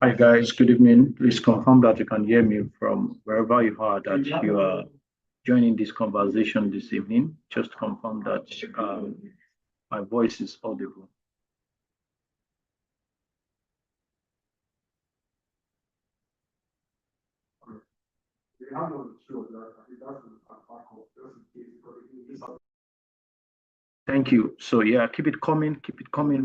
Hi guys, good evening. Please confirm that you can hear me from wherever you are, that you are joining this conversation this evening. Just confirm that my voice is audible. Thank you. So yeah, keep it coming, keep it coming.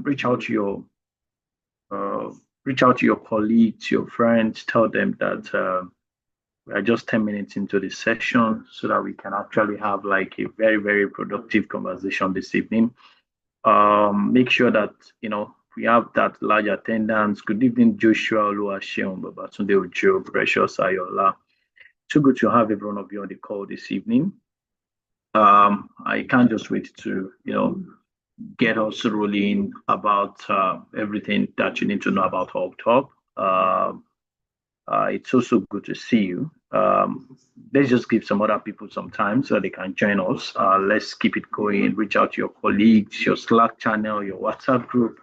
Uh, reach out to your colleagues, your friends. Tell them that we are just 10 minutes into the session, so that we can actually have like a very productive conversation this evening. Make sure that we have that large attendance. Good evening, Joshua Oluwaseun, Babatunde Ojo, Precious Ayola. Too good to have every one of you on the call this evening. I can't just wait to get us rolling about everything that you need to know about AltHub. It's also good to see you. Let's just give some other people some time so they can join us. Let's keep it going. Reach out to your colleagues, your Slack channel, your WhatsApp group,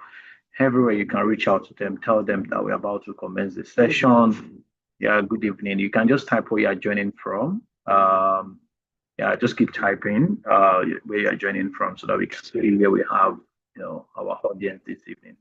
everywhere you can reach out to them. Tell them that we're about to commence the session. Yeah, good evening. You can just type where you're joining from. Yeah, just keep typing where you're joining from so that we can see where we have our audience this evening.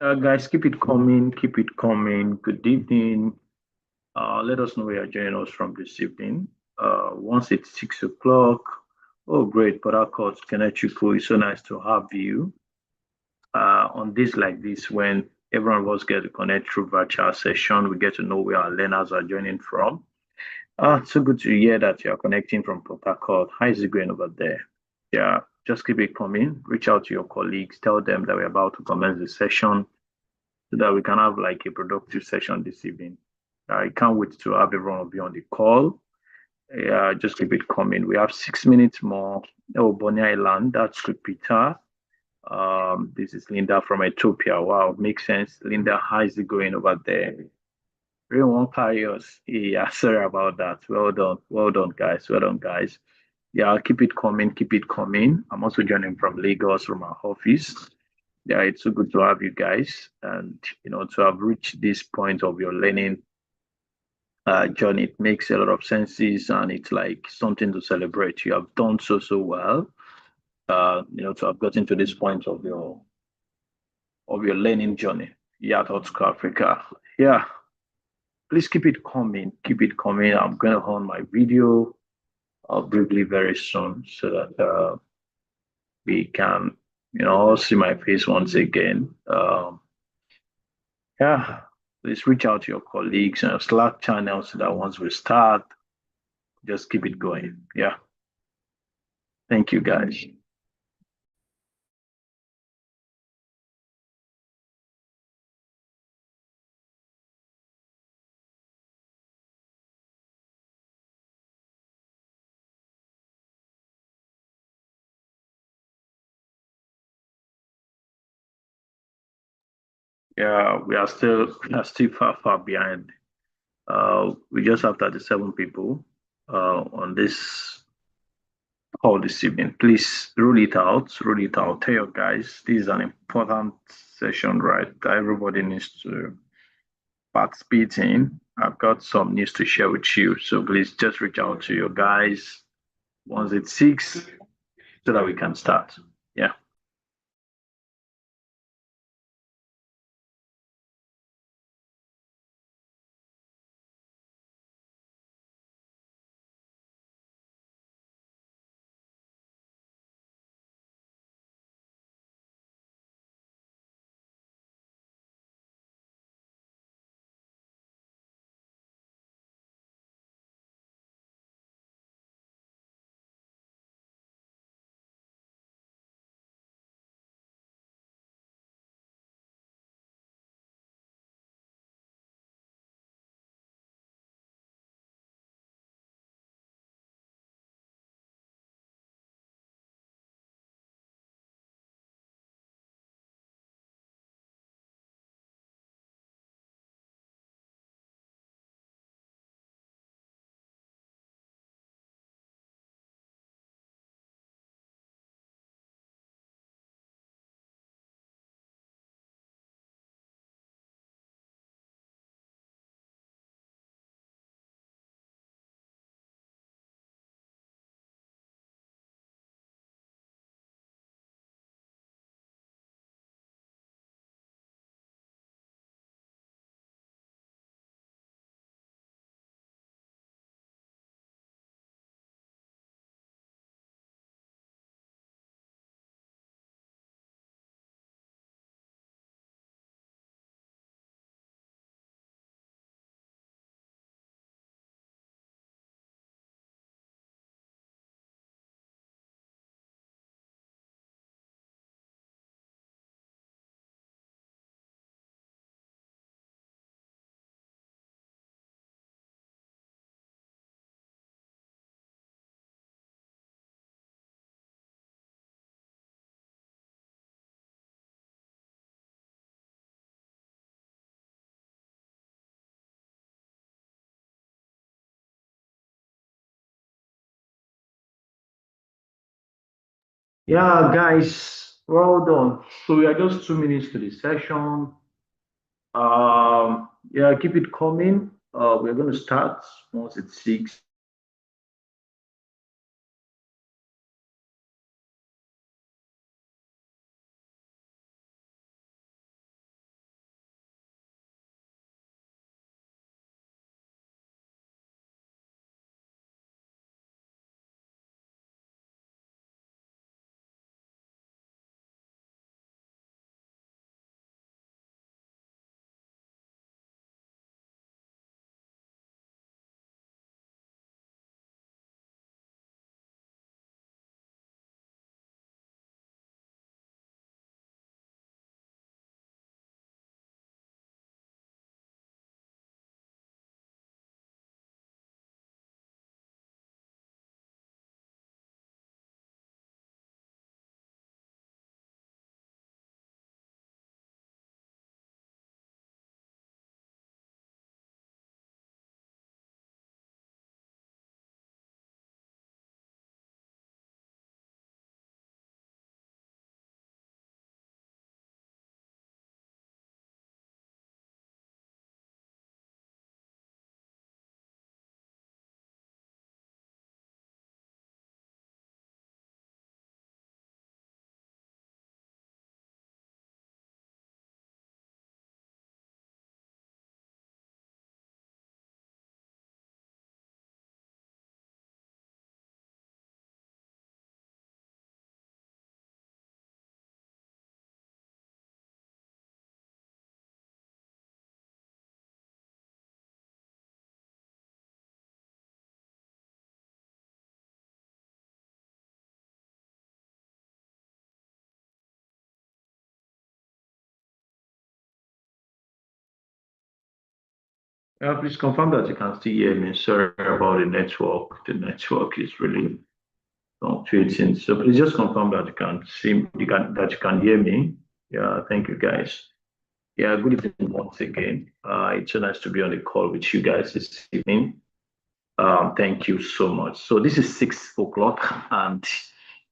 Guys, keep it coming, keep it coming. Good evening. Let us know where you're joining us from this evening. Once it's 6 o'clock. Oh, great, Baraka, Kenechukwu. It's so nice to have you on this like this when everyone of us get to connect through virtual session. We get to know where our learners are joining from. So good to hear that you're connecting from Port Harcourt. How is it going over there? Yeah, just keep it coming. Reach out to your colleagues. Tell them that we're about to commence the session so that we can have like a productive session this evening. I can't wait to have every one of you on the call. Yeah, just keep it coming. We have 6 minutes more. Oh, Bonnie Island, that's good, Peter. This is Linda from Ethiopia. Wow, makes sense. Linda, how is it going over there? Everyone carry us. Yeah, sorry about that. Well done, guys. Well done, guys. Yeah, keep it coming. Keep it coming. I'm also joining from Lagos from our office. Yeah, it's so good to have you guys and to have reached this point of your learning journey. It makes a lot of senses and it's like something to celebrate. You have done so well. To have gotten to this point of your learning journey. Yeah, to Africa. Yeah, please keep it coming. Keep it coming. I'm going to on my video briefly very soon so that we can, all see my face once again. Yeah, please reach out to your colleagues and Slack channel so that once we start, just keep it going. Yeah. Thank you, guys. Yeah, we are still far behind. We just have 37 people on this call this evening. Please rule it out. Rule it out. Tell your guys this is an important session, right? That everybody needs to participate in. I've got some news to share with you. So please just reach out to your guys once it's six so that we can start. Yeah. Yeah, guys, well done. So we are just 2 minutes to the session. Yeah, keep it coming. We're going to start once it's six. Please confirm that you can still hear me. Sorry about the network. The network is really fluctuating. So please just confirm that you can hear me. Yeah, thank you guys. Yeah, good evening once again. It's so nice to be on the call with you guys this evening. Thank you so much. So this is 6 o'clock, and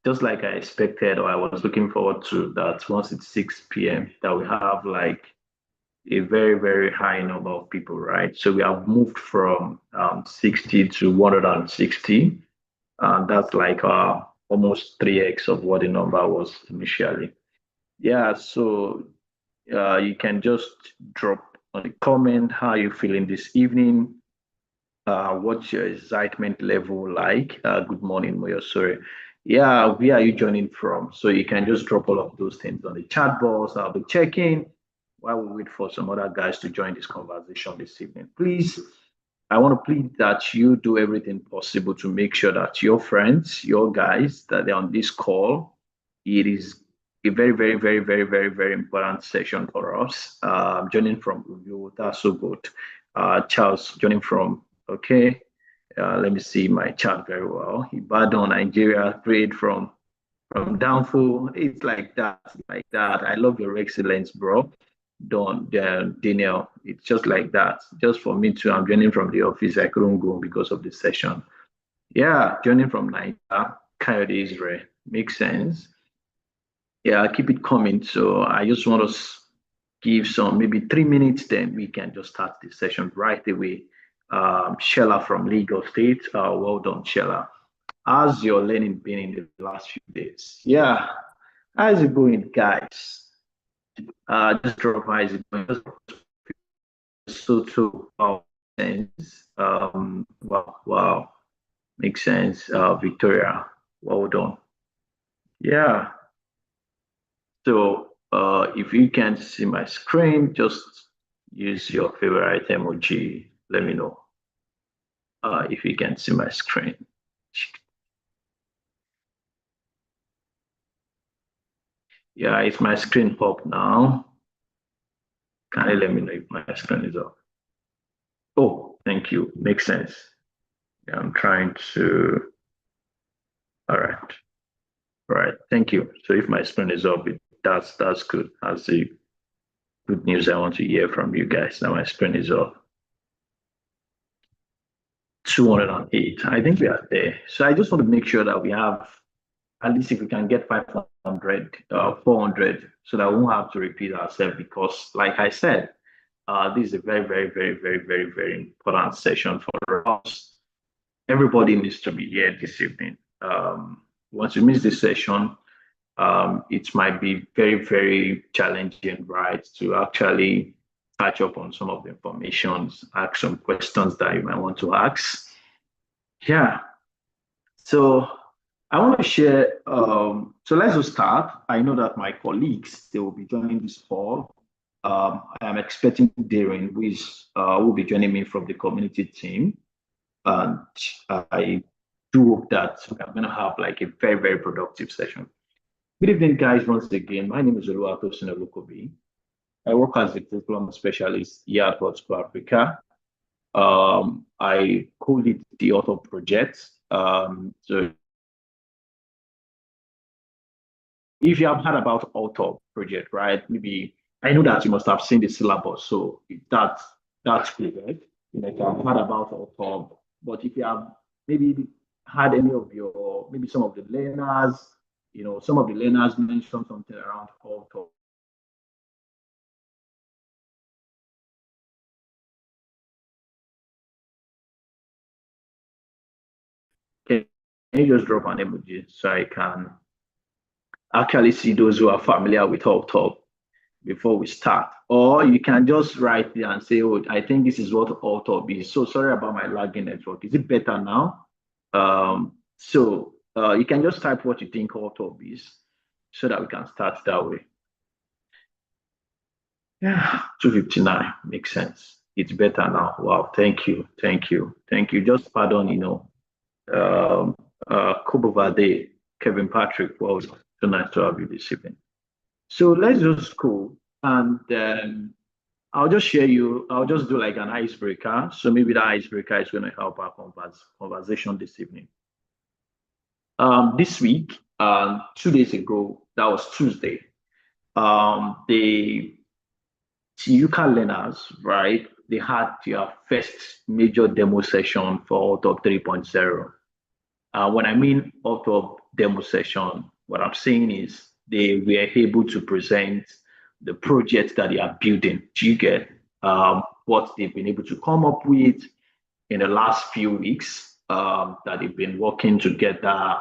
just like I expected, or I was looking forward to that. Once it's 6 p.m., that we have like a very, very high number of people, right? So we have moved from 60 to 160, and that's like almost 3x of what the number was initially. Yeah, so you can just drop on the comment how you feeling this evening. What's your excitement level like? Good morning, Moyo. Sorry. Yeah, where are you joining from? So you can just drop all of those things on the chat box. I'll be checking while we wait for some other guys to join this conversation this evening. Please, I want to plead that you do everything possible to make sure that your friends, your guys, that they're on this call. It is a very, very, very, very, very, very important session for us. Joining from Uyo, that's so good. Charles, joining from, okay, let me see my chat very well. Ibadan, Nigeria, prayed from downfall. It's like that, like that. I love your excellence, bro. Don, Daniel, it's just like that. Just for me too, I'm joining from the office. I couldn't go because of the session. Yeah, joining from Nigeria, Coyote Israel. Makes sense. Yeah, keep it coming. So I just want to give some maybe 3 minutes, then we can just start the session right away. Shella from Lagos State. Well done, Shella. How's your learning been in the last few days? Yeah, how's it going, guys? Just drop how is it going? So to sense. Wow, wow, makes sense. Victoria, well done. Yeah. So if you can't see my screen, just use your favorite emoji. Let me know if you can see my screen. Yeah, is my screen up now? Can you let me know if my screen is up? Oh, thank you. Makes sense. Yeah, I'm trying to. All right. All right. Thank you. So if my screen is up, that's good. That's the good news I want to hear from you guys. Now my screen is up. 208. I think we are there. So I just want to make sure that we have at least if we can get 500, 400, so that we won't have to repeat ourselves because, like I said, this is a very, very, very, very, very, very important session for us. Everybody needs to be here this evening. Once you miss this session, it might be very, very challenging, right, to actually catch up on some of the information, ask some questions that you might want to ask. Yeah. So I want to share. So let's just start. I know that my colleagues they will be joining this call. I am expecting Darren, who is will be joining me from the community team, and I do hope that I'm going to have like a very very productive session. Good evening, guys. Once again, my name is Oluwatosin Olukobi. I work as a curriculum specialist here at AltHub Africa. I co-lead the author project. So if you have heard about AltHub project, right? Maybe I know that you must have seen the syllabus, so if that's correct. You know, if you have heard about AltHub, but if you have maybe had any of your maybe some of the learners, some of the learners mentioned something around AltHub. Can you just drop an emoji so I can actually see those who are familiar with AltHub before we start? Or you can just write there and say, oh, I think this is what AltHub is. So sorry about my lagging network. Is it better now? So you can just type what you think AltHub is so that we can start that way. Yeah, 259 makes sense. It's better now. Wow, thank you, thank you, thank you. Just pardon, um, Kobovade, Kevin Patrick. Well, so nice to have you this evening. So let's just go and I'll just share you, I'll just do like an icebreaker. So maybe that icebreaker is going to help our conversation this evening. This week, 2 days ago, that was Tuesday, the TUCA learners, right? They had their first major demo session for AltHub 3.0. When I mean AltHub demo session, what I'm saying is they were able to present the project that they are building. Do you get what they've been able to come up with in the last few weeks that they've been working together,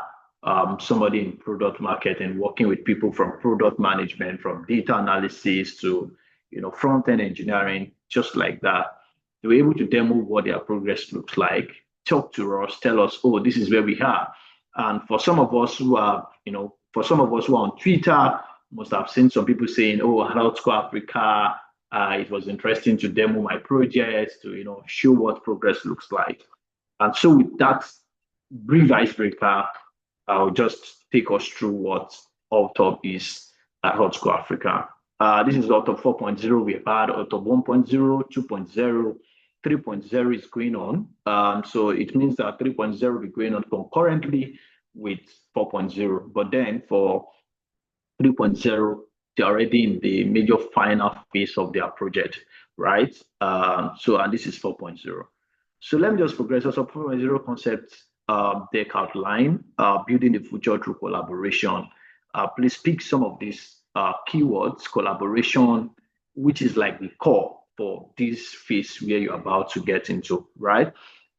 somebody in product marketing, working with people from product management, from data analysis to front end engineering, just like that. They were able to demo what their progress looks like, talk to us, tell us, oh, this is where we are. And for some of us who are, for some of us who are on Twitter, must have seen some people saying, oh, Hello School Africa, it was interesting to demo my project, to show what progress looks like. And so with that brief icebreaker, I'll just take us through what AltHub is at Hot School Africa. This is AltHub 4.0. We've had AltHub 1.0, 2.0, 3.0 is going on. So it means that 3.0 will be going on concurrently with 4.0. But then for 3.0, they're already in the major final phase of their project, right? And this is 4.0. So let me just progress. So 4.0 concept deck outline, building the future through collaboration. Please pick some of these keywords, collaboration, which is like the core for this phase where you're about to get into, right?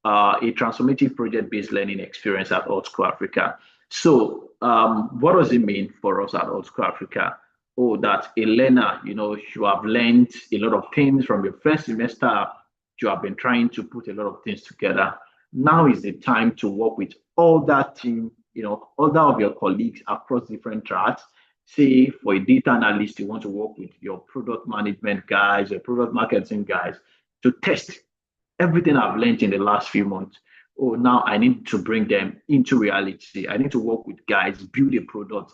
A transformative project-based learning experience at Alt School Africa. So what does it mean for us at Alt School Africa? Oh, that a learner, you have learned a lot of things from your first semester. You have been trying to put a lot of things together. Now is the time to work with all that team, other of your colleagues across different tracks. Say for a data analyst, you want to work with your product management guys, your product marketing guys to test everything I've learned in the last few months. Oh, now I need to bring them into reality. I need to work with guys, build a product,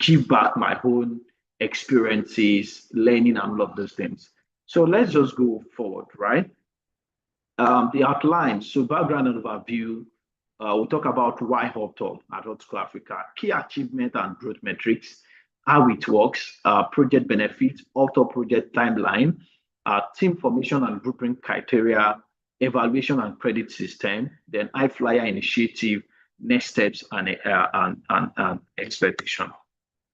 give back my own experiences, learning, and all of those things. So let's just go forward, right? The outline, so background and overview, we'll talk about why AltHub at Hot School Africa, key achievement and growth metrics, how it works, project benefits, AltHub project timeline, team formation and grouping criteria, evaluation and credit system, then iFlyer initiative, next steps, and expectation.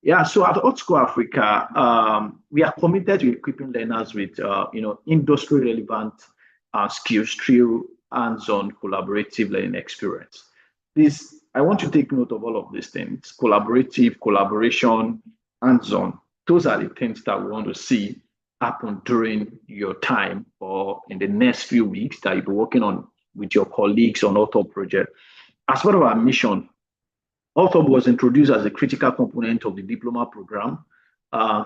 Yeah, so at Hot School Africa, we are committed to equipping learners with industry relevant skills through hands-on collaborative learning experience. This, I want to take note of all of these things: collaborative, collaboration, hands-on. Those are the things that we want to see happen during your time or in the next few weeks that you'll be working on with your colleagues on AltHub project. As part of our mission, AltHub was introduced as a critical component of the diploma program,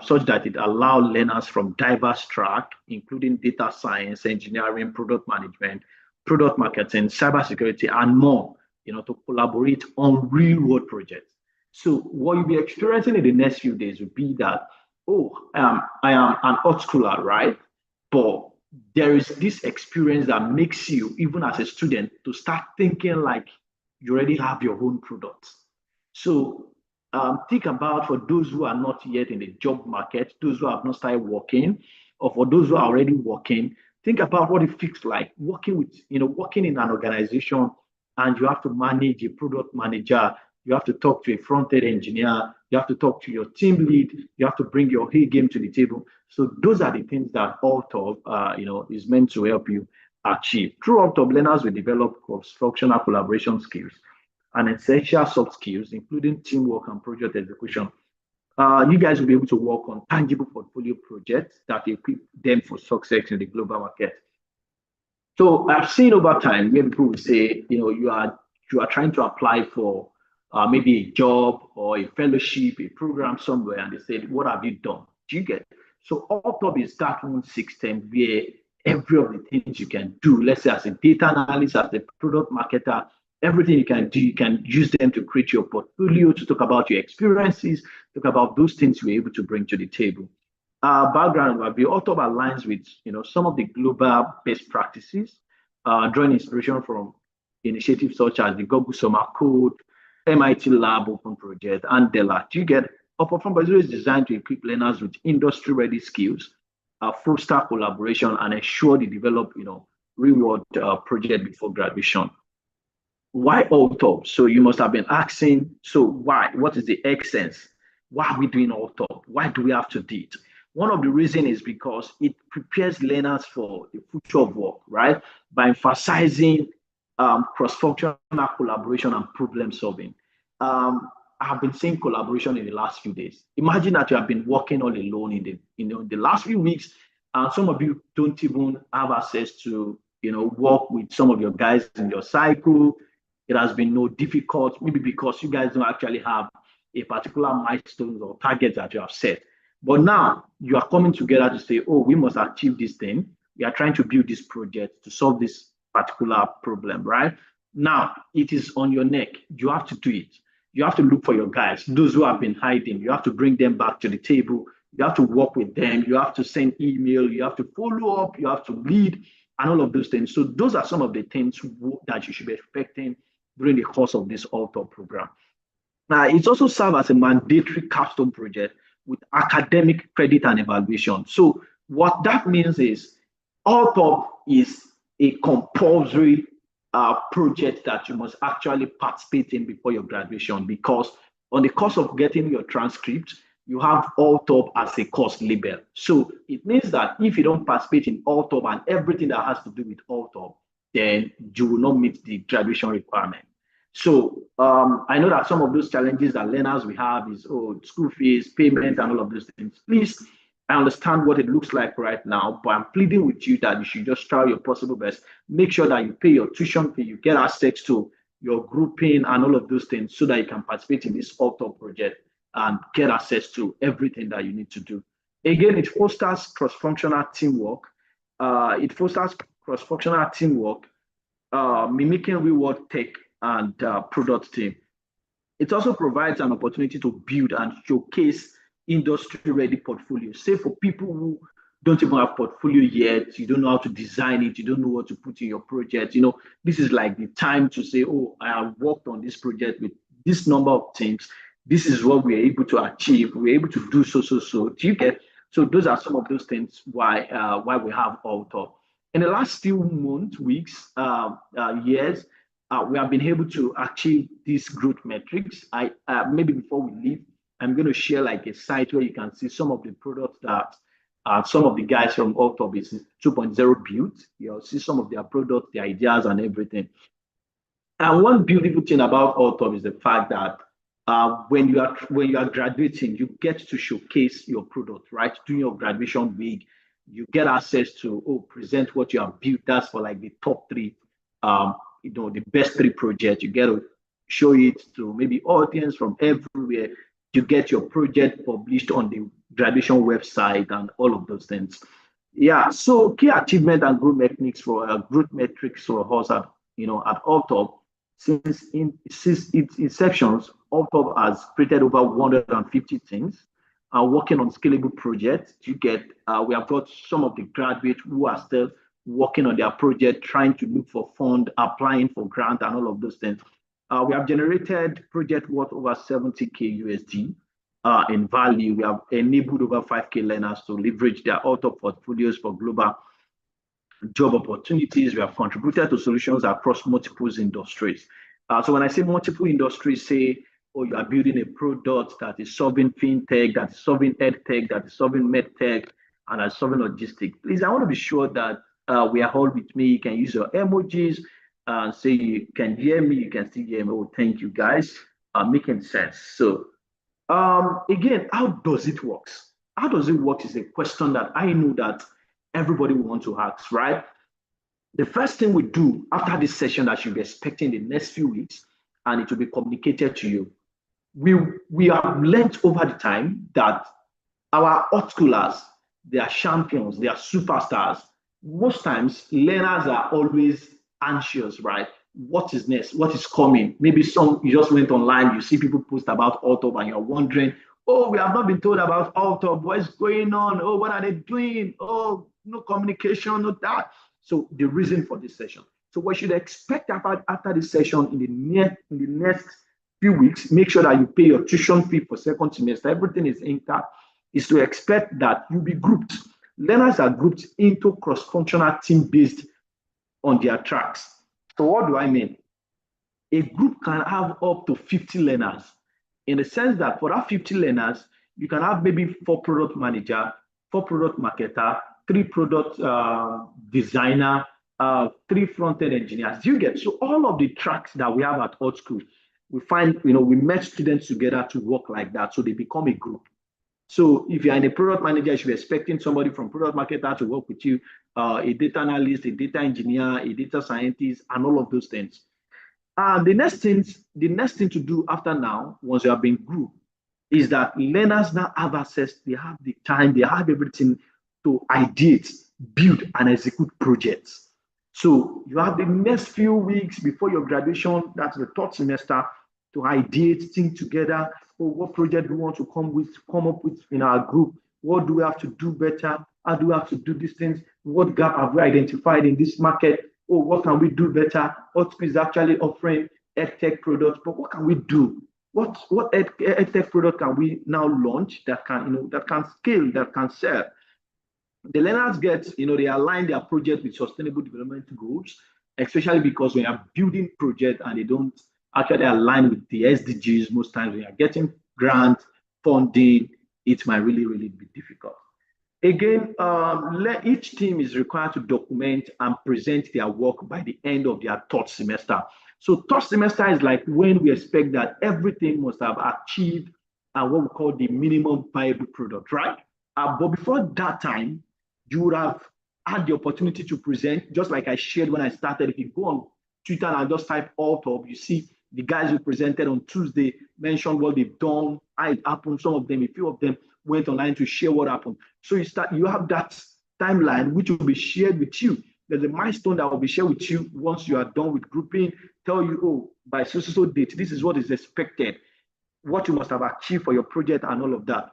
such that it allowed learners from diverse tracks, including data science, engineering, product management, product marketing, cybersecurity, and more, to collaborate on real-world projects. So what you'll be experiencing in the next few days will be that, I am an art schooler, right? But there is this experience that makes you, even as a student, to start thinking like you already have your own product. So think about, for those who are not yet in the job market, those who have not started working, or for those who are already working, think about what it feels like working in an organization, and you have to manage a product manager, you have to talk to a front-end engineer, you have to talk to your team lead, you have to bring your A game to the table. So those are the things that AltHub, is meant to help you achieve. Through AltHub, learners will develop cross-functional collaboration skills and essential soft skills, including teamwork and project execution. You guys will be able to work on tangible portfolio projects that equip them for success in the global market. So I've seen over time where people will say, you are trying to apply for maybe a job or a fellowship, a program somewhere, and they said, what have you done? Do you get? So AltHub is that one system where every of the things you can do, let's say as a data analyst, as a product marketer, everything you can do, you can use them to create your portfolio, to talk about your experiences, talk about those things you're able to bring to the table. Background overview, AltHub aligns with some of the global best practices, drawing inspiration from initiatives such as the Google Summer Code, MIT Lab Open Project, and Della. Do you get? AltHub is designed to equip learners with industry-ready skills foster collaboration, and ensure they develop, reward project before graduation. Why AltHub? So you must have been asking, so why? What is the essence? Why are we doing AltHub? Why do we have to do it? One of the reasons is because it prepares learners for the future of work, right? By emphasizing cross-functional collaboration and problem solving. I have been seeing collaboration in the last few days. Imagine that you have been working all alone in the last few weeks, and some of you don't even have access to work with some of your guys in your cycle. It has been no difficult, maybe because you guys don't actually have a particular milestone or target that you have set. But now you are coming together to say, oh, we must achieve this thing. We are trying to build this project to solve this particular problem, right? Now it is on your neck. You have to do it. You have to look for your guys, those who have been hiding. You have to bring them back to the table. You have to work with them. You have to send email. You have to follow up. You have to lead and all of those things. So those are some of the things that you should be expecting during the course of this AltHub program. Now, it also serves as a mandatory capstone project with academic credit and evaluation. So what that means is AltHub is a compulsory project that you must actually participate in before your graduation, because on the course of getting your transcript, you have AltHub as a course label. So it means that if you don't participate in AltHub and everything that has to do with AltHub, then you will not meet the graduation requirement. So I know that some of those challenges that learners we have is school fees, payment, and all of those things. Please, I understand what it looks like right now, but I'm pleading with you that you should just try your possible best. Make sure that you pay your tuition fee, you get access to your grouping and all of those things so that you can participate in this AltHub project and get access to everything that you need to do. Again, it fosters cross-functional teamwork. Mimicking real-world tech and product team. It also provides an opportunity to build and showcase industry-ready portfolios. Say for people who don't even have portfolio yet, you don't know how to design it, you don't know what to put in your project. This is like the time to say, oh, I have worked on this project with this number of teams. This is what we're able to achieve. We're able to do so. Do you get? So those are some of those things why we have AltHub. In the last few months, weeks, years, we have been able to achieve these growth metrics. Maybe before we leave, I'm going to share like a site where you can see some of the products that some of the guys from AltHub is 2.0 built. You'll see some of their products, the ideas, and everything. And one beautiful thing about AltHub is the fact that when you are graduating, you get to showcase your product, right? During your graduation week, you get access to present what you have built. That's for like the top three, the best three projects. You get to show it to maybe audience from everywhere. You get your project published on the graduation website and all of those things. Yeah. So key achievement and growth metrics for us at AltHub. Since its inceptions, AltHub has created over 150 things. Working on scalable projects. We have got some of the graduates who are still working on their project, trying to look for fund, applying for grant, and all of those things. We have generated project worth over 70K USD in value. We have enabled over 5K learners to leverage their AltHub portfolios for global job opportunities. We have contributed to solutions across multiple industries. So when I say multiple industries, say, you are building a product that is solving fintech, that is solving edtech, that is solving medtech, and that's solving logistics. Please, I want to be sure that we are all with me. You can use your emojis and say you can hear me, you can still hear me. Oh, thank you guys. Making sense. So again, how does it work? How does it work is a question that I know that everybody will want to ask, right? The first thing we do after this session that you'll be expecting in the next few weeks, and it will be communicated to you. We have learned over the time that our hot schoolers, they are champions, they are superstars. Most times, learners are always anxious, right? What is next? What is coming? Maybe you just went online, you see people post about AltHub and you're wondering, oh, we have not been told about AltHub. What is going on? Oh, what are they doing? Oh, no communication, no that. So the reason for this session. So what should expect after this session in the next few weeks, make sure that you pay your tuition fee for second semester. Everything is intact. Is to expect that you'll be grouped. learners are grouped into cross-functional team based on their tracks. So what do I mean? A group can have up to 50 learners in the sense that for that 50 learners, you can have maybe 4 product manager, 4 product marketer, 3 product designer, 3 front-end engineers. You get so all of the tracks that we have at Alt School, we find, we met students together to work like that. So they become a group. So if you're in a product manager, you should be expecting somebody from product marketer to work with you, a data analyst, a data engineer, a data scientist, and all of those things. And the next thing to do after now, once you have been grouped, is that learners now have access, they have the time, they have everything to ideate, build, and execute projects. So you have the next few weeks before your graduation, that's the 3rd semester, to ideate, think together, what project do we want to come up with in our group? What do we have to do better? How do we have to do these things? What gap have we identified in this market? What can we do better? What is actually offering edtech products, but what can we do? What edtech product can we now launch that can, that can scale, that can sell? The learners get, they align their project with sustainable development goals, especially because when you're building projects and they don't actually align with the SDGs, most times when you're getting grant funding, it might really, really be difficult. Again, each team is required to document and present their work by the end of their 3rd semester. So 3rd semester is like when we expect that everything must have achieved what we call the minimum viable product, right? But before that time, you would have had the opportunity to present, just like I shared when I started. If you go on Twitter and just type AltHub, you see the guys who presented on Tuesday mentioned what they've done, how it happened. Some of them, a few of them went online to share what happened. So you have that timeline which will be shared with you. There's a milestone that will be shared with you once you are done with grouping, tell you, by so date, this is what is expected, what you must have achieved for your project and all of that.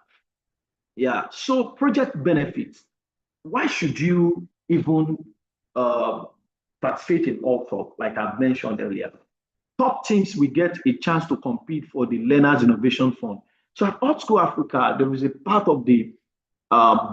Yeah, so project benefits. Why should you even participate in AltHub, like I've mentioned earlier? Top teams will get a chance to compete for the Learners Innovation Fund. So at Alt School Africa, there is a part of the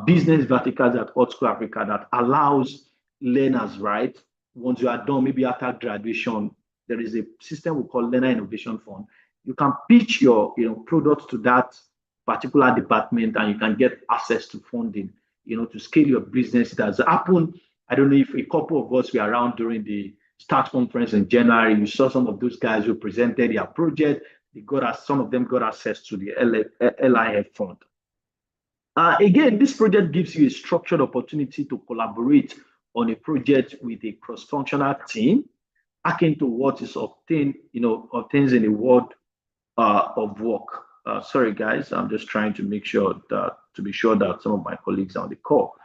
business verticals at Alt School Africa that allows learners, right? Once you are done, maybe after graduation, there is a system we call Learner Innovation Fund. You can pitch your products to that particular department and you can get access to funding, to scale your business. It has happened. I don't know if a couple of us were around during the Start conference in January. You saw some of those guys who presented their project. Some of them got access to the LIF fund. Again, this project gives you a structured opportunity to collaborate on a project with a cross-functional team, akin to what is obtains in the world of work. Sorry, guys, I'm just trying to make sure to be sure that some of my colleagues are on the call.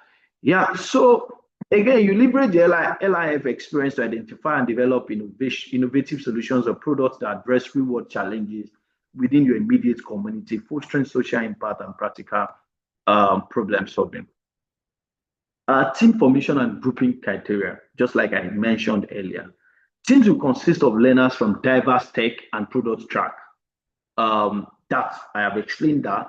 Yeah, so again, you leverage the LIF experience to identify and develop innovative solutions or products that address real-world challenges within your immediate community, fostering social impact and practical problem solving. Team formation and grouping criteria, just like I mentioned earlier. Teams will consist of learners from diverse tech and product track. That I have explained that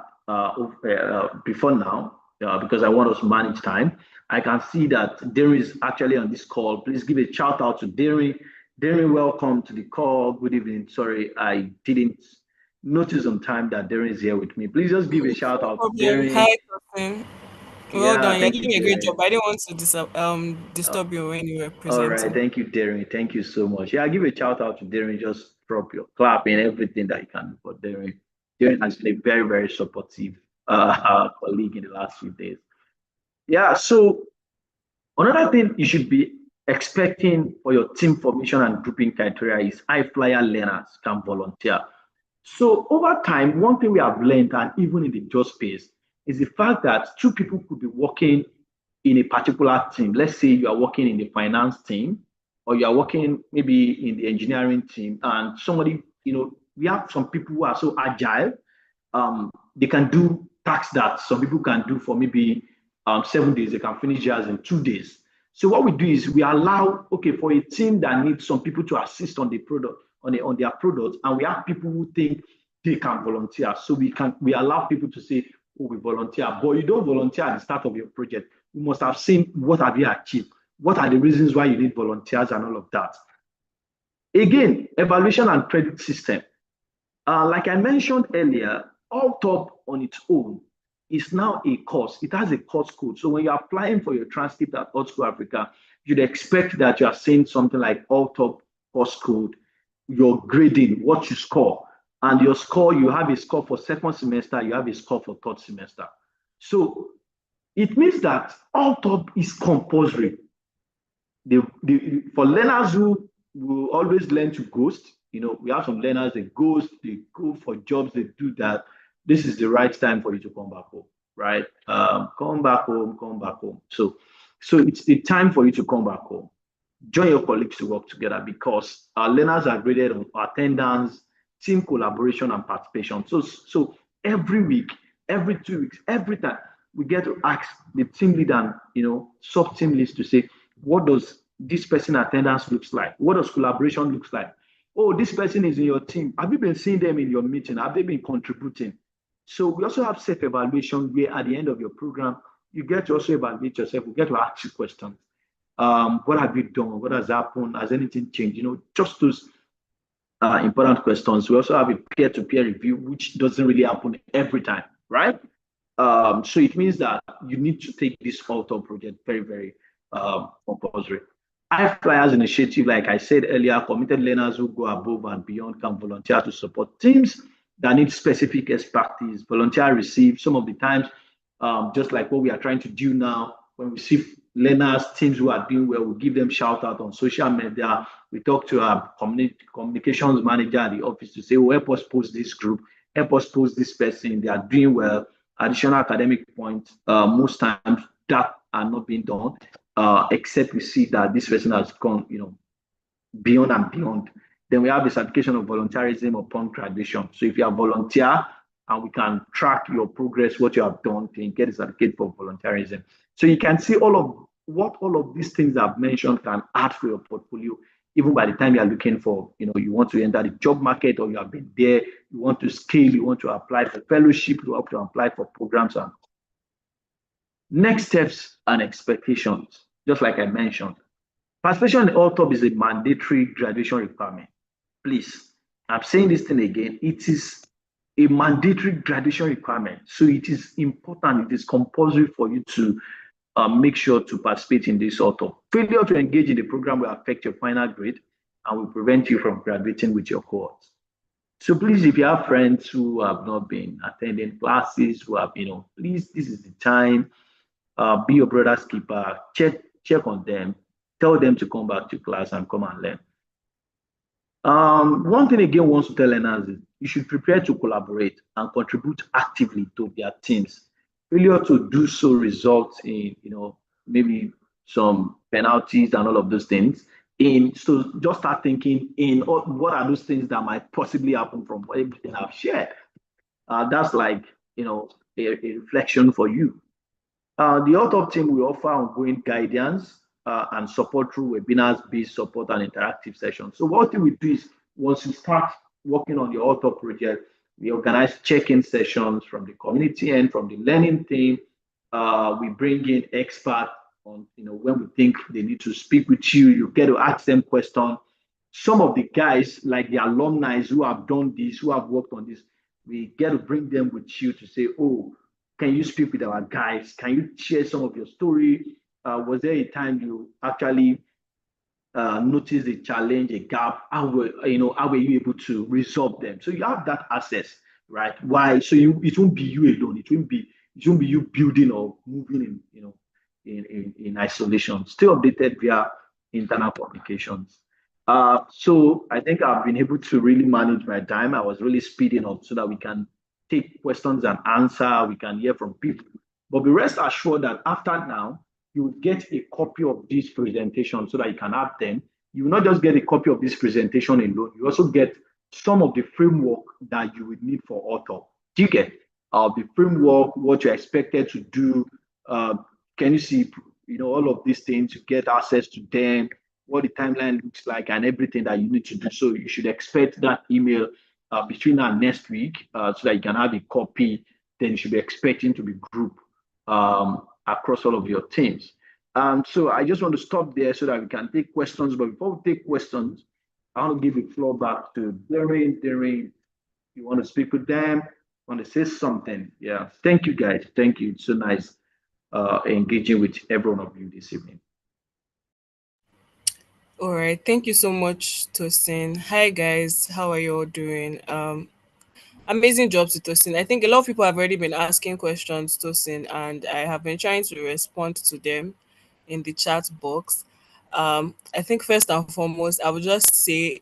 before now, because I want us to manage time. I can see that Darren is actually on this call. Please give a shout out to Darren. Darren, welcome to the call. Good evening. Sorry, I didn't notice on time that Darren is here with me. Please just give a shout out to Darren. Hi, Captain. Well done. You're doing a great job. I didn't want to disturb you when you were All right, presenting. thank you, Darren. Thank you so much. Yeah, I'll give a shout out to Darren. Just drop your clap and everything that you can do for Darren. Darren has been a very, very supportive colleague in the last few days. Yeah, so another thing you should be expecting for your team formation and grouping criteria is high flyer learners can volunteer. So over time, one thing we have learned, and even in the job space, is the fact that 2 people could be working in a particular team. Let's say you are working in the finance team, or you are working maybe in the engineering team, and somebody, we have some people who are so agile, they can do tasks that some people can do for maybe 7 days, they can finish theirs in 2 days. So what we do is we allow, for a team that needs some people to assist on the product, on their product, and we have people who think they can volunteer. So we allow people to say, we volunteer, but you don't volunteer at the start of your project. We must have seen what have you achieved, what are the reasons why you need volunteers and all of that. Again, evaluation and credit system. Like I mentioned earlier, AltHub on its own is now a course. It has a course code. So when you're applying for your transcript at Alt School Africa, you'd expect that you are seeing something like AltHub course code, your grading, what you score. And your score, you have a score for second semester, you have a score for third semester. So it means that AltHub is compulsory. For learners who will always learn to ghost, we have some learners that ghost, they go for jobs, they do that. This is the right time for you to come back home, right? Come back home, come back home. So it's the time for you to come back home. Join your colleagues to work together because our learners are graded on attendance, team collaboration, and participation. So every week, every 2 weeks, every time we get to ask the team leader and sub team leads to say, what does this person attendance looks like? What does collaboration looks like? Oh, this person is in your team. Have you been seeing them in your meeting? Have they been contributing? So we also have self-evaluation where at the end of your program, you get to also evaluate yourself. We get to ask you questions. What have you done? What has happened? Has anything changed? Just those important questions. We also have a peer-to-peer review, which doesn't really happen every time, right? So it means that you need to take this AltHub project very, very compulsory. iFlyers initiative, like I said earlier, committed learners who go above and beyond can volunteer to support teams that need specific expertise. Volunteer receive some of the times, just like what we are trying to do now, when we see learners, teams who are doing well, we give them shout out on social media. We talk to our communications manager at the office to say, oh, help us post this group, help us post this person, they are doing well. Additional academic points, most times that are not being done, except we see that this person has gone, beyond and beyond. Then we have the certification of volunteerism upon graduation. So if you are a volunteer and we can track your progress, what you have done, you can get a certificate for volunteerism. So you can see all of these things I've mentioned can add to your portfolio, even by the time you are looking for, you want to enter the job market or you have been there, you want to scale, you want to apply for fellowship, you want to apply for programs. And next steps and expectations, just like I mentioned. Participation in AltHub is a mandatory graduation requirement. Please, I'm saying this thing again. It is a mandatory graduation requirement. So it is important, it is compulsory for you to make sure to participate in this AltHub. Failure to engage in the program will affect your final grade and will prevent you from graduating with your cohorts. So please, if you have friends who have not been attending classes, who have, please, this is the time. Be your brother's keeper. Check on them. Tell them to come back to class and come and learn. One thing again, wants to tell learners is you should prepare to collaborate and contribute actively to their teams. Failure to do so results in, maybe some penalties and all of those things. So just start thinking in what are those things that might possibly happen from everything I've shared. That's like, a reflection for you. The AltHub team will offer ongoing guidance and support through webinars-based support and interactive sessions. So what we do is once you start working on your AltHub project, we organize check-in sessions from the community and from the learning team. We bring in experts on, when we think they need to speak with you, you get to ask them questions. Some of the guys, like the alumni who have done this, who have worked on this, we get to bring them with you to say, oh, can you speak with our guys? Can you share some of your story? Was there a time you actually noticed a challenge, a gap? How were you able to resolve them? So you have that access, right? Why? So it won't be you alone. It won't be you building or moving in isolation. Stay updated via internal communications. So I think I've been able to really manage my time. I was really speeding up so that we can take questions and answer. We can hear from people. But be rest assured that after now, you will get a copy of this presentation so that you can have them. You will not just get a copy of this presentation alone. You also get some of the framework that you would need for AltHub. Do you get the framework, what you're expected to do? Can you see, all of these things, you get access to them, what the timeline looks like, and everything that you need to do. So you should expect that email between now and next week so that you can have a copy. Then you should be expecting to be grouped. across all of your teams. So I just want to stop there so that we can take questions. But before we take questions, I want to give the floor back to Darren. Darren, you want to speak with them? Want to say something? Yeah. Thank you, guys. Thank you. It's so nice engaging with every one of you this evening. All right. Thank you so much, Tosin. Hi guys. How are you all doing? Amazing job to Tosin. I think a lot of people have already been asking questions, Tosin, and I have been trying to respond to them in the chat box. I think first and foremost, I would just say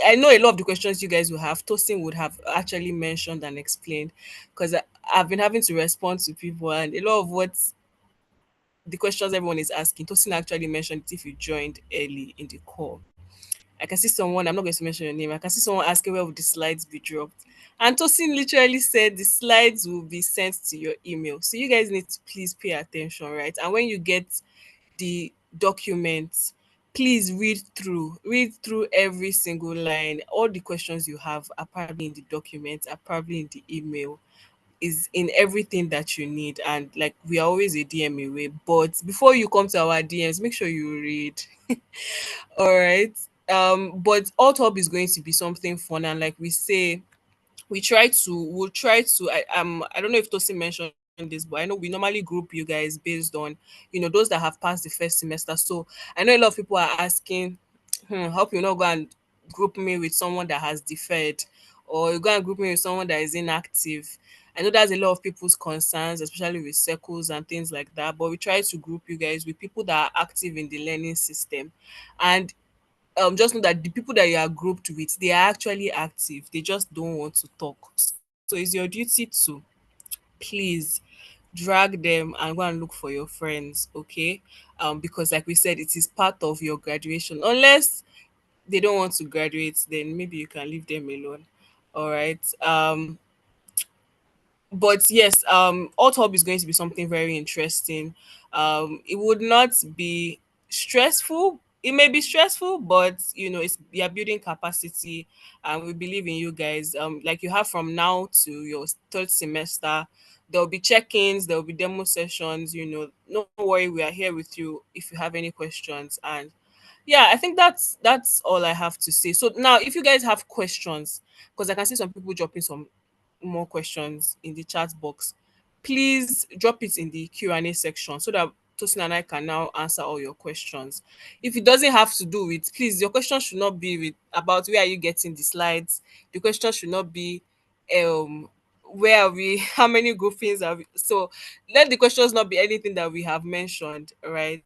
I know a lot of the questions you guys will have, Tosin would have actually mentioned and explained because I've been having to respond to people, and a lot of what the questions everyone is asking, Tosin actually mentioned it if you joined early in the call. I can see someone, I'm not going to mention your name, I can see someone asking where would the slides be dropped. And Tosin literally said the slides will be sent to your email. So you guys need to please pay attention, right? And when you get the documents, please read through every single line. All the questions you have are probably in the document, are probably in the email, is in everything that you need. And like we are always a DM away, but before you come to our DMs, make sure you read. All right. But AltHub is going to be something fun, and like we say, we'll try to I don't know if Tosin mentioned this, but I know we normally group you guys based on, those that have passed the first semester. So I know a lot of people are asking, hope you not go and group me with someone that has deferred, or you go and group me with someone that is inactive. I know that's a lot of people's concerns, especially with circles and things like that. But we try to group you guys with people that are active in the learning system. And just know that the people that you are grouped with, they are actually active. They just don't want to talk. So it's your duty to please drag them and go and look for your friends, okay? Because like we said, it is part of your graduation. Unless they don't want to graduate, then maybe you can leave them alone. All right. But yes, AltHub is going to be something very interesting. It would not be stressful. It may be stressful, but it's we are building capacity, and we believe in you guys. Like you have from now to your third semester, there will be check-ins, there will be demo sessions. No worry, we are here with you if you have any questions. And yeah, I think that's all I have to say. So now, if you guys have questions, because I can see some people dropping some more questions in the chat box, please drop it in the Q&A section so that Tosin and I can now answer all your questions. If it doesn't have to do with, please, your question should not be with about where are you getting the slides. The question should not be um where are we, how many groupings are we. So let the questions not be anything that we have mentioned, right?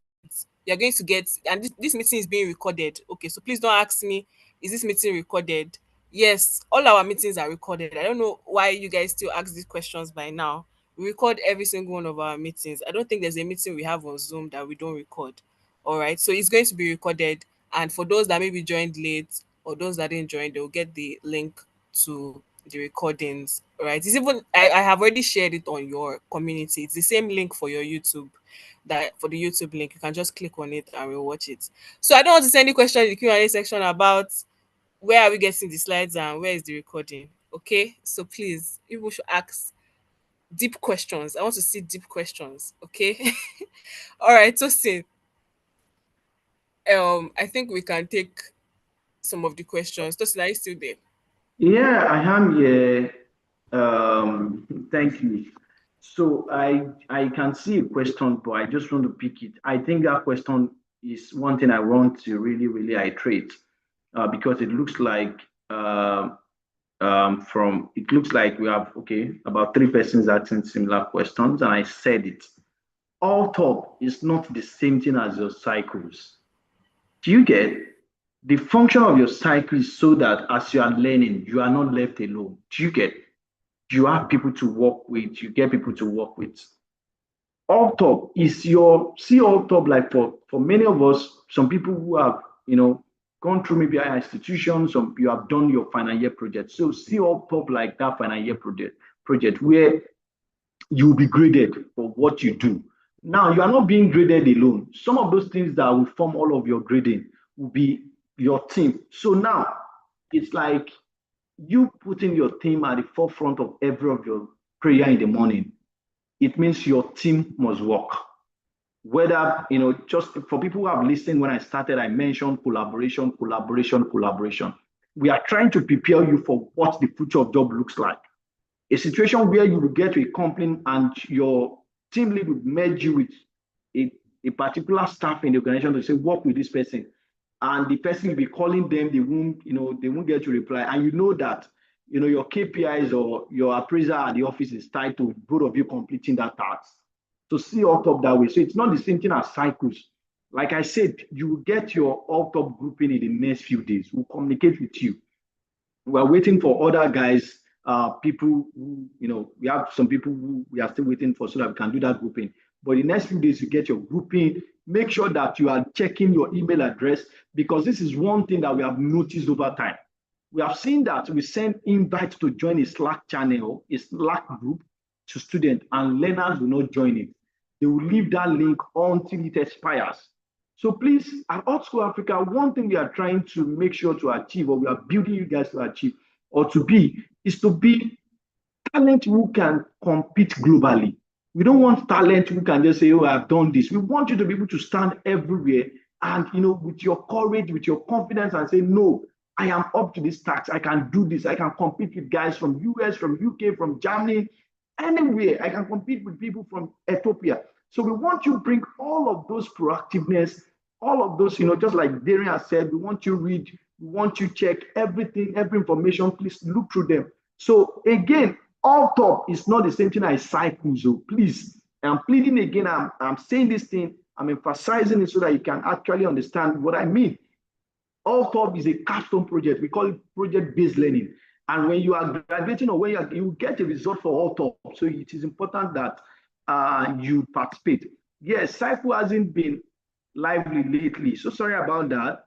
You're going to get, and this meeting is being recorded. Okay, so please don't ask me, is this meeting recorded? Yes, all our meetings are recorded. I don't know why you guys still ask these questions by now. We record every single one of our meetings. I don't think there's a meeting we have on Zoom that we don't record. All right. So it's going to be recorded. And for those that maybe joined late or those that didn't join, they'll get the link to the recordings. All right. It's even I have already shared it on your community. It's the same link for your YouTube. That for the YouTube link, you can just click on it and we'll watch it. So I don't want to send any question in the Q&A section about where are we getting the slides and where is the recording. Okay, so please, people should ask deep questions. I want to see deep questions. Okay. All right, so see, I think we can take some of the questions. Tosin, are you still there? Yeah, I am here. Thank you. So I can see a question, but I just want to pick it. I think that question is one thing I want to really iterate because it looks like from it looks like we have about three persons asking similar questions, and I said it. All talk is not the same thing as your cycles. Do you get the function of your cycle is so that as you are learning, you are not left alone. Do you get you have people to work with, you get people to work with. All top is your see all top like for many of us, some people who have gone through maybe higher institutions, some you have done your final year project. So see all top like that final year project where you'll be graded for what you do. Now you are not being graded alone. Some of those things that will form all of your grading will be your team. So now it's like you putting your team at the forefront of every of your prayer in the morning. it means your team must work. Whether, just for people who have listened, when I started, I mentioned collaboration, collaboration, collaboration. We are trying to prepare you for what the future of job looks like. A situation where you will get to a company and your team lead will merge you with a particular staff in the organization to say, work with this person. And the person will be calling them, they won't get to reply. And you know that, your KPIs or your appraiser at the office is tied to both of you completing that task. To see AltHub that way. So it's not the same thing as cycles. Like I said, you will get your AltHub grouping in the next few days. We'll communicate with you. We're waiting for other guys, people who, we have some people who we are still waiting for so that we can do that grouping. But the next few days, you get your grouping. Make sure that you are checking your email address, because this is one thing that we have noticed over time. We have seen that we send invites to join a Slack channel, a Slack group to students, and learners will not join it. They will leave that link until it expires. So please, at Alt School Africa, one thing we are trying to make sure to achieve, or we are building you guys to achieve, or to be, is to be talent who can compete globally. We don't want talent who can just say, oh, I've done this. We want you to be able to stand everywhere and, with your courage, with your confidence, and say, no, I am up to this task. I can do this. I can compete with guys from US, from UK, from Germany, anywhere. I can compete with people from Ethiopia. So we want you to bring all of those proactiveness, all of those, just like Darian has said, we want you to read, we want you to check everything, every information. Please look through them. So again, AltHub is not the same thing as cycles. So please, I'm pleading again. I'm saying this thing. I'm emphasizing it so that you can actually understand what I mean. AltHub is a capstone project. We call it project-based learning. And when you are graduating, or when you get a result for AltHub, so it is important that you participate. Yes, cycle hasn't been lively lately. So sorry about that.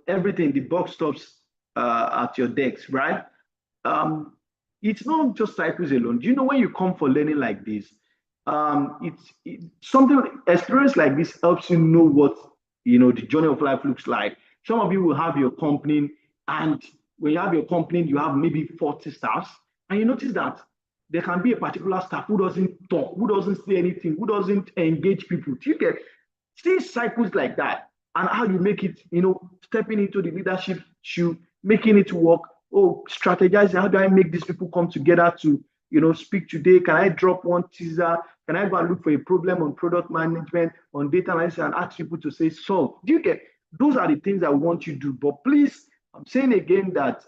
Everything, the box stops at your decks, right? It's not just cycles alone. Do you know when you come for learning like this, it's something, experience like this helps you know what, the journey of life looks like. Some of you will have your company, and when you have your company, you have maybe 40 staffs, and you notice that there can be a particular staff who doesn't talk, who doesn't say anything, who doesn't engage people. Do you get see cycles like that, and how you make it, stepping into the leadership shoe, making it work. Oh, strategize. How do I make these people come together to, speak today? Can I drop one teaser? Can I go and look for a problem on product management, on data analysis, and ask people to say solve? Do you get? Those are the things I want you to do. But please, I'm saying again that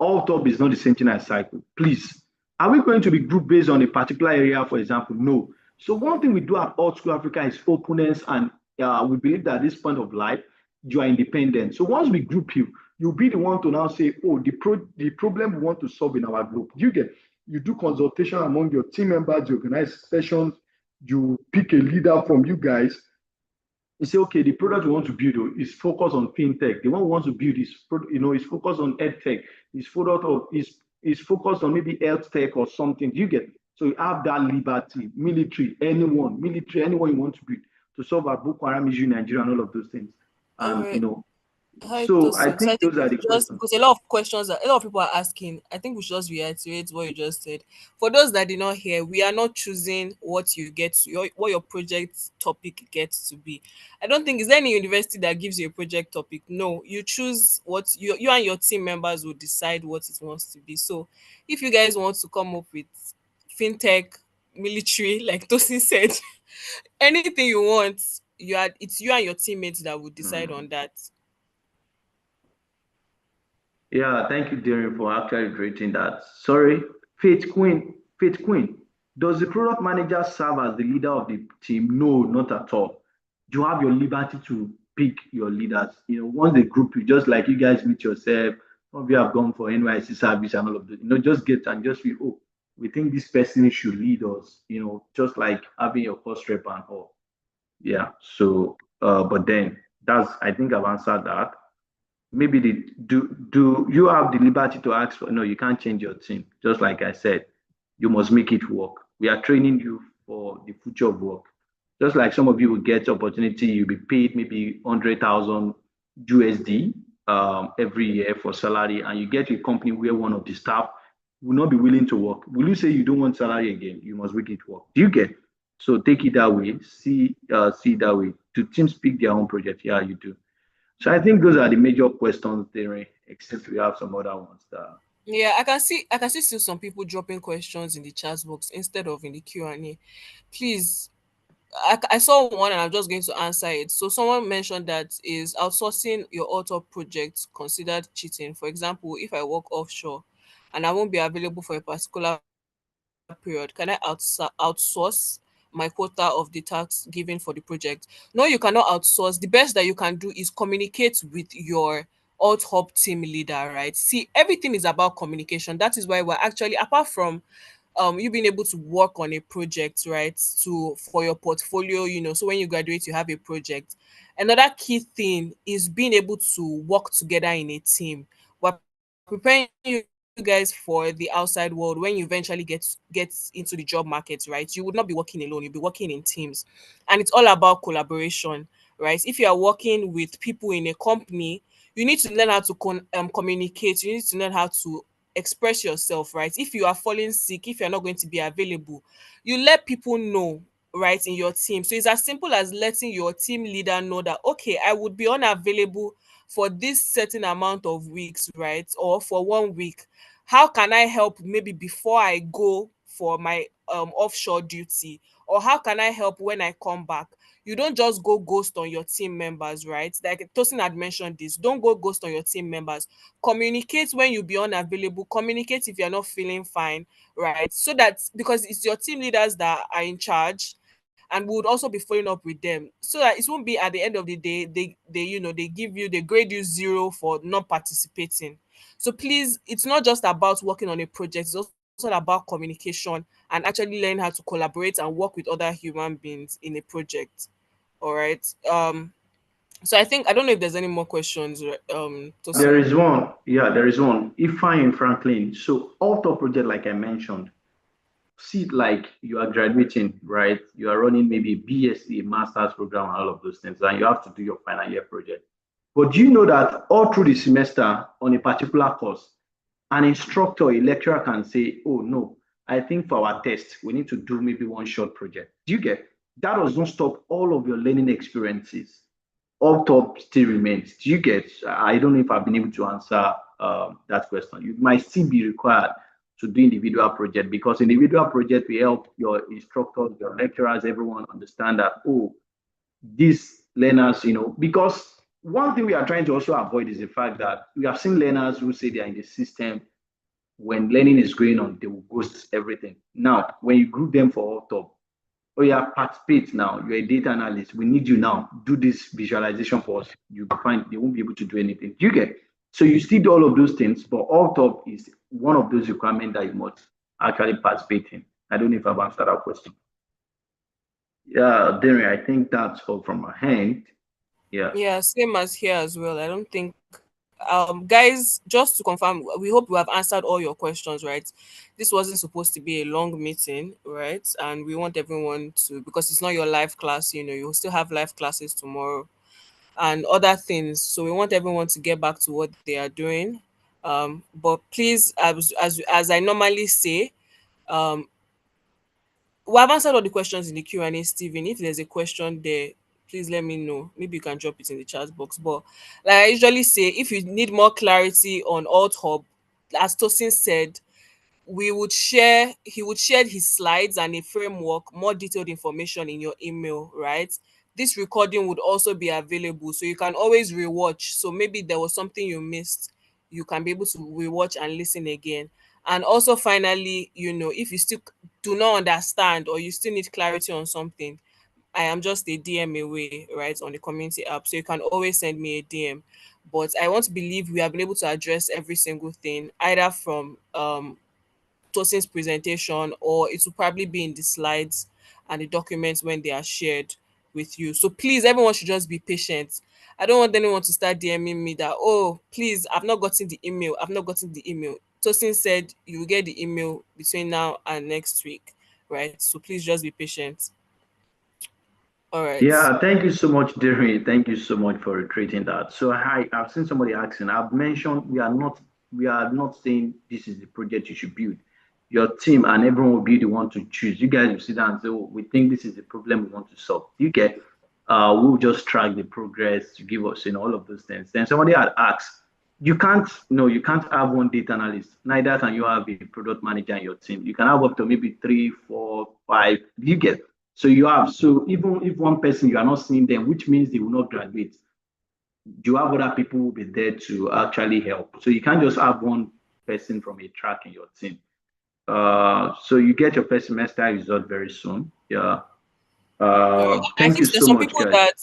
AltHub is not the same thing as cycle. Please, are we going to be group based on a particular area, for example? No. So one thing we do at Alt School Africa is openness, and we believe that at this point of life, you are independent. So once we group you, you'll be the one to now say, oh, the problem we want to solve in our group. You do consultation among your team members, you organize sessions, you pick a leader from you guys. You say, okay, the product we want to build is focused on fintech. The one we want to build is focused on edtech. Is focused on maybe health tech or something. You get? So you have that liberty, military, anyone you want to build to solve our Boko Haram issue in Nigeria and all of those things. Hi, So I Tosin. So I think think those are the just questions. because a lot of questions that a lot of people are asking, I think we should just reiterate what you just said. For those that did not hear, we are not choosing what you get to what your project topic gets to be. I don't think is there any university that gives you a project topic. No, you choose what you and your team members will decide what it wants to be. So if you guys want to come up with fintech, military, like Tosin said, anything you want, it's you and your teammates that will decide Hmm. on that. Yeah, thank you, Darren, for actually creating that. Sorry, Faith Queen, does the product manager serve as the leader of the team? No, not at all. You have your liberty to pick your leaders. Once they group you, just like you guys meet yourself, some of you have gone for NYC service and all of that. Just get and just feel, oh, we think this person should lead us. Just like having your course rep and all. Yeah. So, but then I think I've answered that. Maybe do you have the liberty to ask for? No, you can't change your team. Just like I said, you must make it work. We are training you for the future of work. Just like some of you will get opportunity, you'll be paid maybe 100,000 USD every year for salary, and you get a company where one of the staff will not be willing to work. Will you say you don't want salary again? You must make it work. Do you get? So take it that way. See it that way. Do teams pick their own project? Yeah, you do. So I think those are the major questions there, except we have some other ones that. Yeah, I can see some people dropping questions in the chat box instead of in the Q&A. Please, I saw one and I'm just going to answer it. So someone mentioned that is outsourcing your author project considered cheating. For example, if I work offshore and I won't be available for a particular period, can I outsource my quota of the tasks given for the project? No, you cannot outsource. The best that you can do is communicate with your AltHub team leader, right? See, everything is about communication. That is why we're actually, apart from you being able to work on a project, right, to for your portfolio, so when you graduate you have a project. Another key thing is being able to work together in a team. We're preparing you guys for the outside world. When you eventually get into the job market, right, you would not be working alone, you'll be working in teams. And it's all about collaboration, right? If you are working with people in a company, you need to learn how to communicate. You need to learn how to express yourself, right? If you are falling sick, if you're not going to be available, you let people know, right, in your team. So it's as simple as letting your team leader know that, okay, I would be unavailable for this certain amount of weeks, right, or for 1 week. How can I help maybe before I go for my offshore duty, or how can I help when I come back? You don't just go ghost on your team members, right? Like Tosin had mentioned this. Don't go ghost on your team members. Communicate when you be unavailable. Communicate if you're not feeling fine, right? So that, because it's your team leaders that are in charge, and we would also be following up with them, so that it won't be at the end of the day they grade you zero for not participating. So please, it's not just about working on a project, it's also about communication and actually learning how to collaborate and work with other human beings in a project. All right. So I don't know if there's any more questions, There Tosin. is one. Yeah, there is one. If I am Franklin, so auto project, like I mentioned, see it like you are graduating, right? You are running maybe a BSc, a master's program, and all of those things, and you have to do your final year project. But do you know that all through the semester on a particular course, an instructor, a lecturer can say, oh no, I think for our test, we need to do maybe one short project. Do you get? That does not stop all of your learning experiences. All top still remains. Do you get? I don't know if I've been able to answer that question. You might still be required to do individual project, because individual project will help your instructors, your lecturers, everyone understand that, oh, these learners, because one thing we are trying to also avoid is the fact that we have seen learners who say they are in the system. When learning is going on, they will ghost everything. Now, when you group them for all top, oh yeah, participate now. You're a data analyst. We need you now. Do this visualization for us. You'll find they won't be able to do anything. You get? So you still do all of those things, but all top is one of those requirements that you must actually participate in. I don't know if I've answered that question. Yeah, Darren, I think that's all from my hand. Yeah. Yeah, same as here as well. I don't think guys, just to confirm, we hope we have answered all your questions, right? This wasn't supposed to be a long meeting, right? And we want everyone to, because it's not your live class, you'll still have live classes tomorrow and other things. So we want everyone to get back to what they are doing. But please, as I normally say, um we have answered all the questions in the Q&A, Steven. If there's a question there, please let me know. Maybe you can drop it in the chat box. But like I usually say, if you need more clarity on AltHub, as Tosin said, he would share his slides and a framework, more detailed information in your email, right? This recording would also be available, so you can always rewatch. So maybe there was something you missed, you can be able to rewatch and listen again. And also, finally, if you still do not understand or you still need clarity on something, I am just a DM away, right, on the community app. So you can always send me a DM. But I want to believe we have been able to address every single thing, either from Tosin's presentation, or it will probably be in the slides and the documents when they are shared with you. So please, everyone should just be patient. I don't want anyone to start DMing me that, oh, please, I've not gotten the email. I've not gotten the email. Tosin said you will get the email between now and next week, right? So please just be patient. All right. Yeah, thank you so much, Darren. Thank you so much for reiterating that. So I've seen somebody asking, I've mentioned we are not we are not saying this is the project you should build. Your team and everyone will be the one to choose. You guys will sit down and say, oh, we think this is the problem we want to solve. You get, we'll just track the progress to give us, all of those things. Then somebody had asked, you can't, no, you can't have one data analyst. Neither can you have a product manager in your team. You can have up to maybe three, four, five. You get. So you have, so even if one person you are not seeing them, which means they will not graduate, you have other people who will be there to actually help. So you can't just have one person from a track in your team. So you get your first semester result very soon. Yeah. All right. I Thank think you there's so some much, people guys. that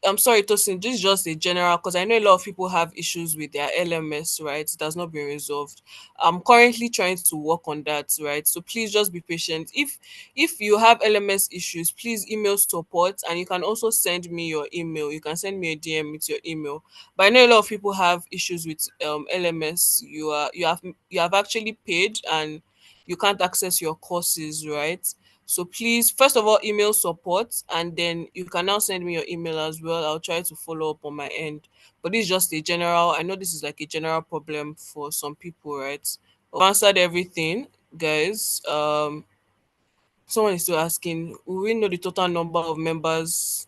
I'm sorry, Tosin, this is just a general because I know a lot of people have issues with their LMS, right? It has not been resolved. I'm currently trying to work on that, right? So please just be patient. If you have LMS issues, please email support and you can also send me your email. You can send me a DM with your email. But I know a lot of people have issues with LMS. You have actually paid and you can't access your courses, right? So please, first of all, email support, and then you can now send me your email as well. I'll try to follow up on my end. But this is just a general. I know this is like a general problem for some people, right? I've answered everything, guys. Someone is still asking, will we know the total number of members?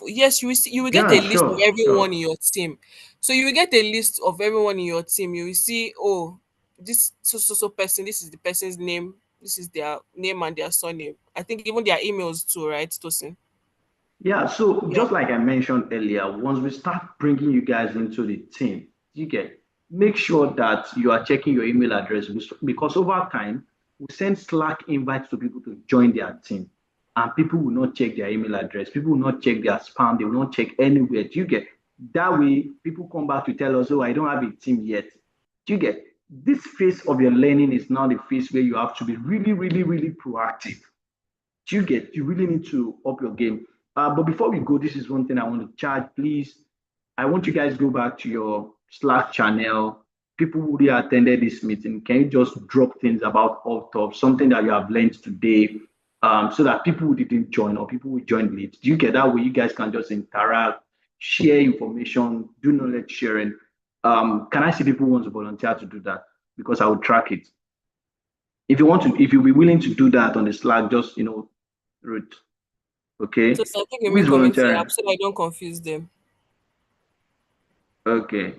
Yes, you will get Yeah, a list of sure, everyone sure. in your team. So you will get a list of everyone in your team. You will see, oh, this so person, this is the person's name, this is their name and their surname. I think even their emails too, right, Tosin? Yeah, so Yeah. just like I mentioned earlier, once we start bringing you guys into the team, you get make sure that you are checking your email address because over time we send Slack invites to people to join their team, and people will not check their email address. People will not check their spam. They will not check anywhere. Do you get that way? People come back to tell us, "Oh, I don't have a team yet." Do you get this phase of your learning is now the phase where you have to be really, really, really proactive. You really need to up your game. But before we go, this is one thing I want to charge. Please, I want you guys to go back to your Slack channel. People who really attended this meeting, can you just drop things about AltHub, something that you have learned today, so that people who didn't join or people who joined late, do you get that way? You guys can just interact, share information, do knowledge sharing. Can I see people who want to volunteer to do that? Because I will track it. If you want to, if you'll be willing to do that on the Slack, just root. So Okay. I think you Who mean is community volunteering? app, so I don't confuse them. Okay.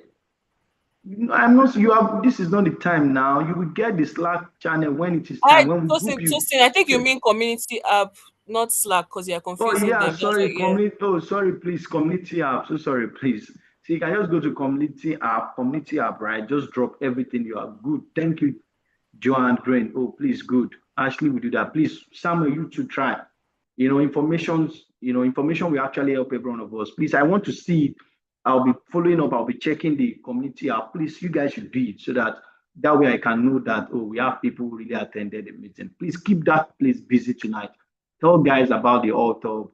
I'm not. You have. This is not the time now. You will get the Slack channel when it is I time. When we Tosin, group you. Tosin, I think you Okay. mean community app, not Slack, because you're Oh confusing yeah. them. That's why, Sorry. yeah. Community. Oh, sorry. Please. Community app. So sorry. Please. So you can just go to community app. Community app. Right. Just drop everything. You are good. Thank you, Joanne Green. Oh, please. Good. Ashley will do that. Please, Samuel, you to try. Information will actually help every one of us. Please, I want to see it. I'll be following up. I'll be checking the community app. Please, you guys should do it so that way I can know that, oh, we have people who really attended the meeting. Please keep that place busy tonight. Tell guys about the author.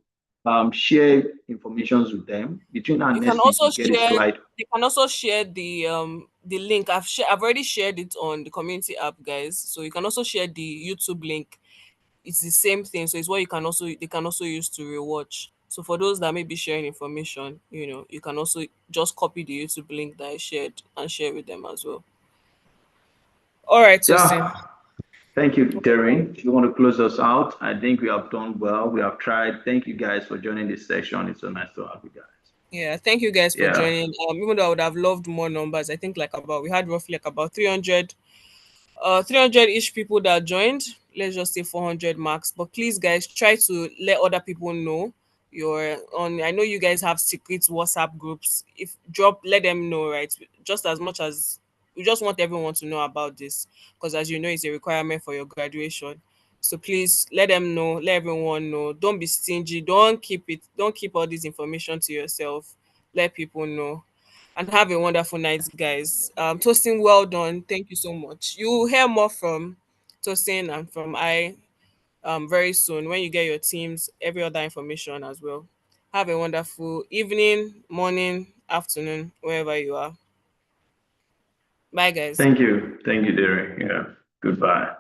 Share informations with them. Between now and You can next week, also you get a share. slide. You can also share the link. I've already shared it on the community app, guys. So you can also share the YouTube link. It's the same thing. So it's what they can also use to rewatch. So for those that may be sharing information, you can also just copy the YouTube link that I shared and share with them as well. All right, Tosin. Yeah. Thank you, Darren. If you want to close us out, I think we have done well. We have tried. Thank you guys for joining this session. It's so nice to have you guys. Yeah, thank you guys for Yeah. joining. Even though I would have loved more numbers, I think we had roughly like about 300 ish people that joined. Let's just say 400 marks. But please, guys, try to let other people know you're on. I know you guys have secret WhatsApp groups. If drop, let them know, right? Just as much as we just want everyone to know about this, because as you know, it's a requirement for your graduation. So please let them know, let everyone know. Don't be stingy. Don't keep all this information to yourself. Let people know and have a wonderful night, guys. Toasting, well done. Thank you so much. You will hear more from Toasting and from I very soon when you get your teams, every other information as well. Have a wonderful evening, morning, afternoon, wherever you are. Bye, guys. Thank you. Thank you, Derek. Yeah. Goodbye.